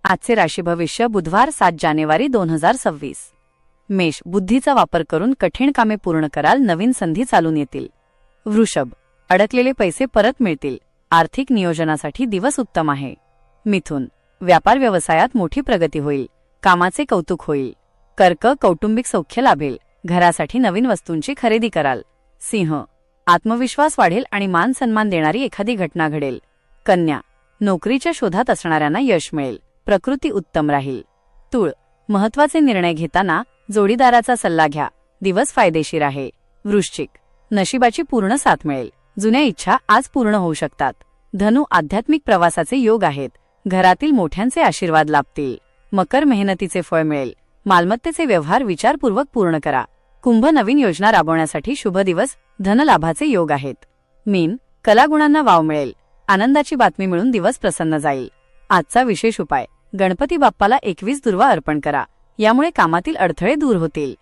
आजचे राशी भविष्य बुधवार 7 जानेवारी 2026. मेष, बुद्धीचा वापर करून कठीण कामे पूर्ण कराल, नवीन संधी चालून येतील. वृषभ, अडकलेले पैसे परत मिळतील, आर्थिक नियोजनासाठी दिवस उत्तम आहे. मिथुन, व्यापार व्यवसायात मोठी प्रगती होईल, कामाचे कौतुक होईल. कर्क, कौटुंबिक सौख्य लाभेल, घरासाठी नवीन वस्तूंची खरेदी कराल. सिंह, आत्मविश्वास वाढेल आणि मान सन्मान देणारी एखादी घटना घडेल. कन्या, नोकरीच्या शोधात असणाऱ्यांना यश मिळेल, प्रकृती उत्तम राहील. तुळ, महत्त्वाचे निर्णय घेताना जोडीदाराचा सल्ला घ्या, दिवस फायदेशीर आहे. वृश्चिक, नशिबाची पूर्ण साथ मिळेल, जुन्या इच्छा आज पूर्ण होऊ शकतात. धनु, आध्यात्मिक प्रवासाचे योग आहेत, घरातील मोठ्यांचे आशीर्वाद लाभतील. मकर, मेहनतीचे फळ मिळेल, मालमत्तेचे व्यवहार विचारपूर्वक पूर्ण करा. कुंभ, नवीन योजना राबवण्यासाठी शुभ दिवस, धनलाभाचे योग आहेत. मीन, कलागुणांना वाव मिळेल, आनंदाची बातमी मिळून दिवस प्रसन्न जाईल. आजचा विशेष उपाय, गणपती बाप्पाला 21 दुर्वा अर्पण करा, यामुळे कामातील अडथळे दूर होतील.